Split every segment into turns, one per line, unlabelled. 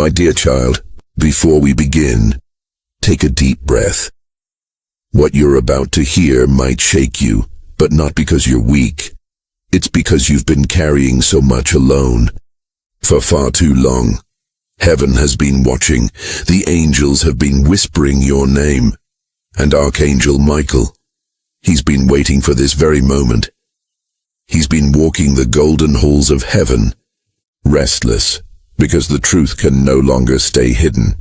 My dear child, before we begin, take a deep breath. What you're about to hear might shake you, but not because you're weak. It's because you've been carrying so much alone. For far too long. Heaven has been watching. The angels have been whispering your name. And Archangel Michael, he's been waiting for this very moment. He's been walking the golden halls of heaven, restless, because the truth can no longer stay hidden.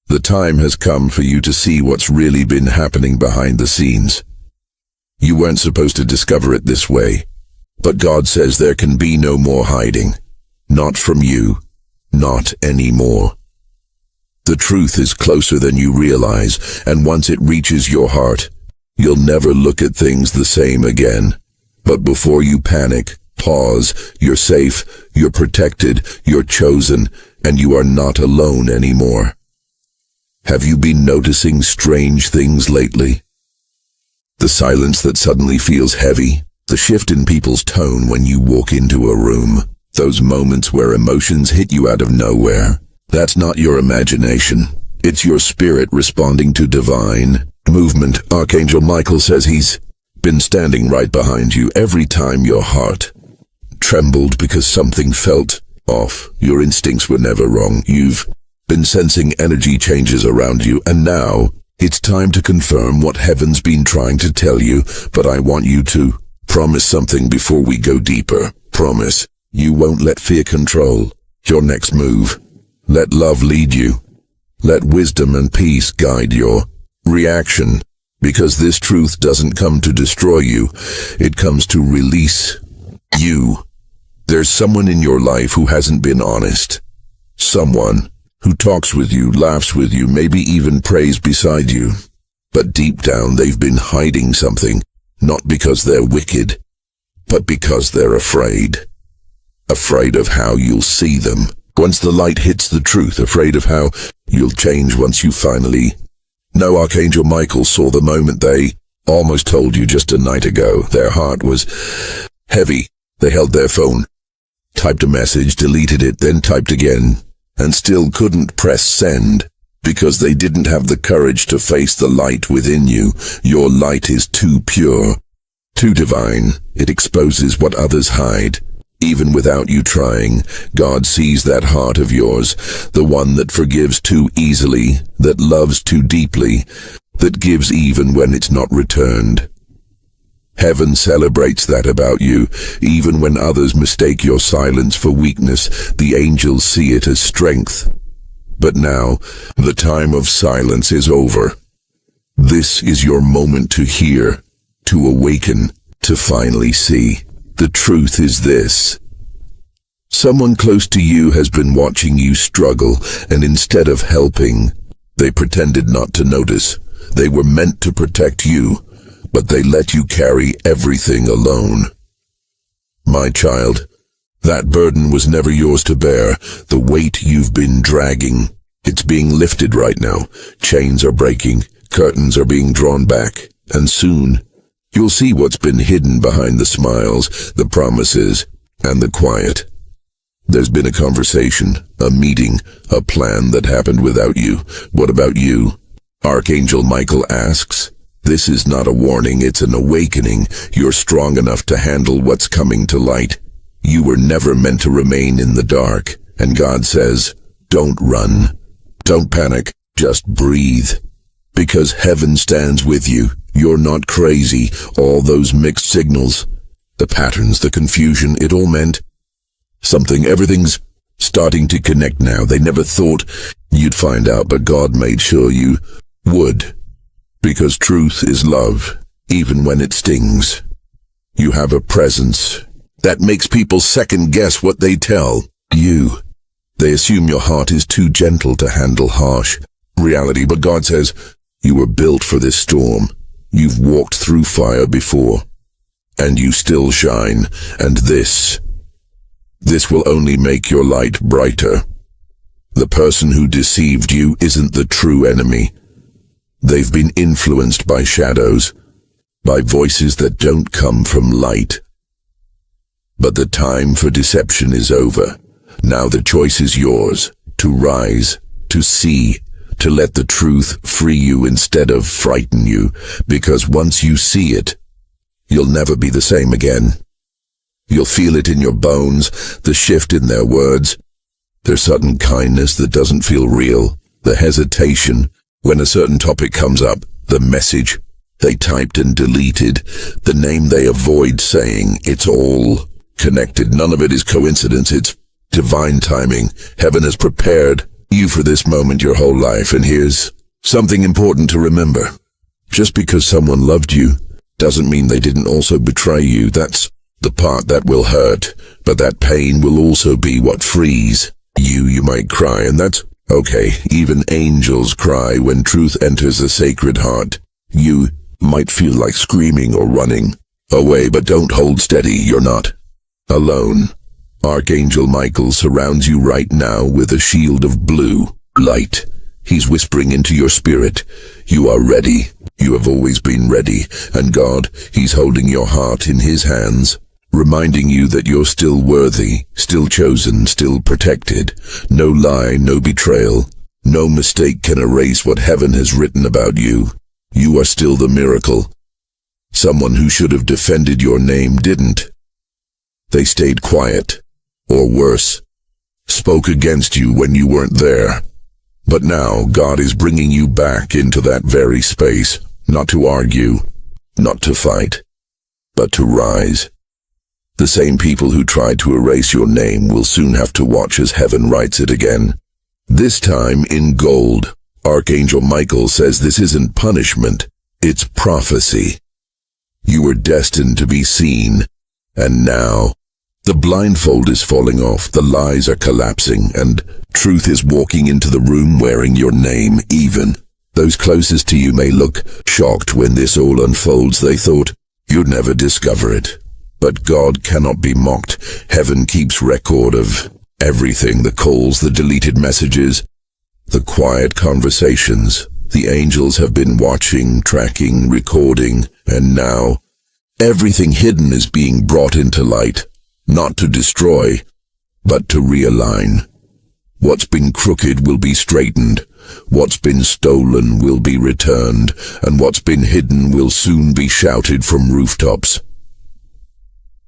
The time has come for you to see what's really been happening behind the scenes. You weren't supposed to discover it this way, but God says there can be no more hiding. Not from you, not anymore. The truth is closer than you realize, and once it reaches your heart, you'll never look at things the same again. But before you panic, pause. You're safe, you're protected, you're chosen, and you are not alone anymore. Have you been noticing strange things lately? The silence that suddenly feels heavy, the shift in people's tone when you walk into a room, those moments where emotions hit you out of nowhere. That's not your imagination. It's your spirit responding to divine movement. Archangel Michael says he's been standing right behind you every time your heart trembled because something felt off. Your instincts were never wrong. You've been sensing energy changes around you, and now it's time to confirm what heaven's been trying to tell you. But I want you to promise something before we go deeper. Promise you won't let fear control your next move. Let love lead you. Let wisdom and peace guide your reaction, because this truth doesn't come to destroy you. It comes to release you. There's someone in your life who hasn't been honest. Someone who talks with you, laughs with you, maybe even prays beside you. But deep down they've been hiding something, not because they're wicked, but because they're afraid. Afraid of how you'll see them once the light hits the truth, afraid of how you'll change once you finally know. Archangel Michael saw the moment they almost told you just a night ago. Their heart was heavy. They held their phone, typed a message, deleted it, then typed again, and still couldn't press send because they didn't have the courage to face the light within you. Your light is too pure, too divine. It exposes what others hide. Even without you trying, God sees that heart of yours, the one that forgives too easily, that loves too deeply, that gives even when it's not returned. Heaven celebrates that about you. Even when others mistake your silence for weakness, the angels see it as strength. But now, the time of silence is over. This is your moment to hear, to awaken, to finally see. The truth is this. Someone close to you has been watching you struggle, and instead of helping, they pretended not to notice. They were meant to protect you, but they let you carry everything alone. My child, that burden was never yours to bear. The weight you've been dragging, it's being lifted right now. Chains are breaking, curtains are being drawn back, and soon you'll see what's been hidden behind the smiles, the promises, and the quiet. There's been a conversation, a meeting, a plan that happened without you. What about you? Archangel Michael asks. This is not a warning, it's an awakening. You're strong enough to handle what's coming to light. You were never meant to remain in the dark. And God says, don't run. Don't panic. Just breathe. Because heaven stands with you. You're not crazy. All those mixed signals, the patterns, the confusion, it all meant something. Everything's starting to connect now. They never thought you'd find out, but God made sure you would. Because truth is love, even when it stings. You have a presence that makes people second guess what they tell you. They assume your heart is too gentle to handle harsh reality, but God says you were built for this storm. You've walked through fire before, and you still shine, and this will only make your light brighter. The person who deceived you isn't the true enemy. They've been influenced by shadows, by voices that don't come from light. But the time for deception is over. Now the choice is yours. to rise, to see, to let the truth free you instead of frighten you, because once you see it, you'll never be the same again. You'll feel it in your bones, the shift in their words, their sudden kindness that doesn't feel real, the hesitation when a certain topic comes up, the message they typed and deleted, the name they avoid saying. It's all connected. None of it is coincidence. It's divine timing. Heaven has prepared you for this moment your whole life. And here's something important to remember. Just because someone loved you doesn't mean they didn't also betray you. That's the part that will hurt, but that pain will also be what frees you. You might cry, and that's okay. Even angels cry when truth enters a sacred heart. You might feel like screaming or running away, but don't hold steady. You're not alone. Archangel Michael surrounds you right now with a shield of blue light. He's whispering into your spirit, you are ready. You have always been ready. And God, He's holding your heart in His hands, reminding you that you're still worthy, still chosen, still protected. No lie, no betrayal, no mistake can erase what heaven has written about you. You are still the miracle. Someone who should have defended your name didn't. They stayed quiet, or worse, spoke against you when you weren't there. But now God is bringing you back into that very space, not to argue, not to fight, but to rise. The same people who tried to erase your name will soon have to watch as heaven writes it again. This time in gold. Archangel Michael says this isn't punishment, it's prophecy. You were destined to be seen, and now the blindfold is falling off, the lies are collapsing, and truth is walking into the room wearing your name. Even those closest to you may look shocked when this all unfolds. They thought you'd never discover it. But God cannot be mocked. Heaven keeps record of everything, the calls, the deleted messages, the quiet conversations. The angels have been watching, tracking, recording, and now everything hidden is being brought into light, not to destroy, but to realign. What's been crooked will be straightened, what's been stolen will be returned, and what's been hidden will soon be shouted from rooftops.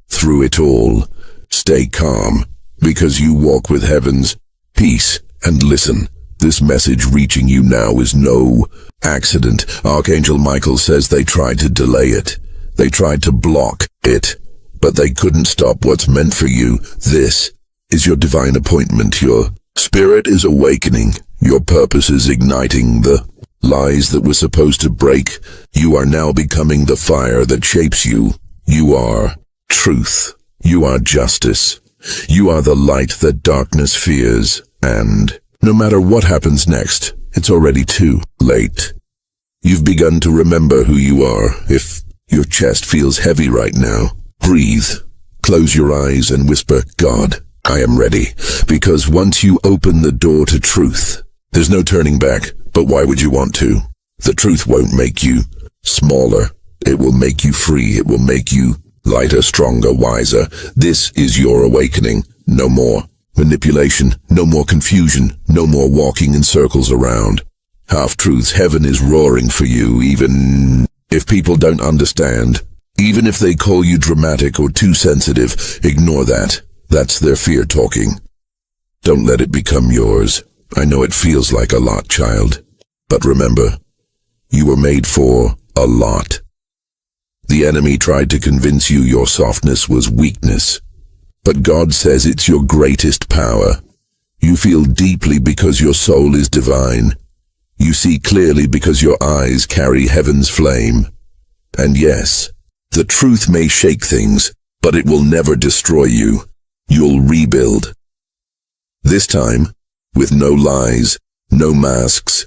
Through it all, stay calm, because you walk with heaven's peace. And listen, this message reaching you now is no accident. Archangel Michael says they tried to delay it. They tried to block it, but they couldn't stop what's meant for you. This is your divine appointment. Your spirit is awakening. Your purpose is igniting. The lies that were supposed to break, you are now becoming the fire that shapes you. You are truth. You are justice. You are the light that darkness fears. And no matter what happens next, it's already too late. You've begun to remember who you are. If your chest feels heavy right now, breathe, close your eyes and whisper, God, I am ready. Because once you open the door to truth, there's no turning back. But why would you want to? The truth won't make you smaller. It will make you free. It will make you lighter, stronger, wiser. This is your awakening. No more manipulation, no more confusion, no more walking in circles around half-truths. Heaven is roaring for you, even if people don't understand. Even if they call you dramatic or too sensitive, ignore that. That's their fear talking. Don't let it become yours. I know it feels like a lot, child. But remember, you were made for a lot. The enemy tried to convince you your softness was weakness. But God says it's your greatest power. You feel deeply because your soul is divine. You see clearly because your eyes carry heaven's flame. And yes, the truth may shake things, but it will never destroy you. You'll rebuild. This time, with no lies, no masks,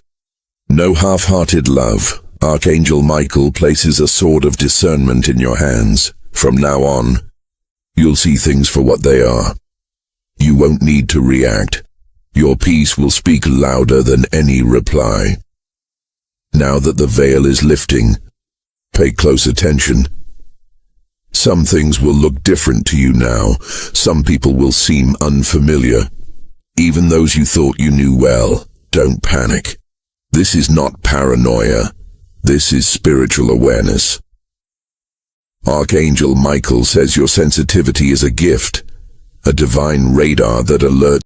no half-hearted love. Archangel Michael places a sword of discernment in your hands. From now on, you'll see things for what they are. You won't need to react. Your peace will speak louder than any reply. Now that the veil is lifting, pay close attention. Some things will look different to you now. Some people will seem unfamiliar. even those you thought you knew well. Don't panic. This is not paranoia. This is spiritual awareness. Archangel Michael says your sensitivity is a gift, a divine radar that alerts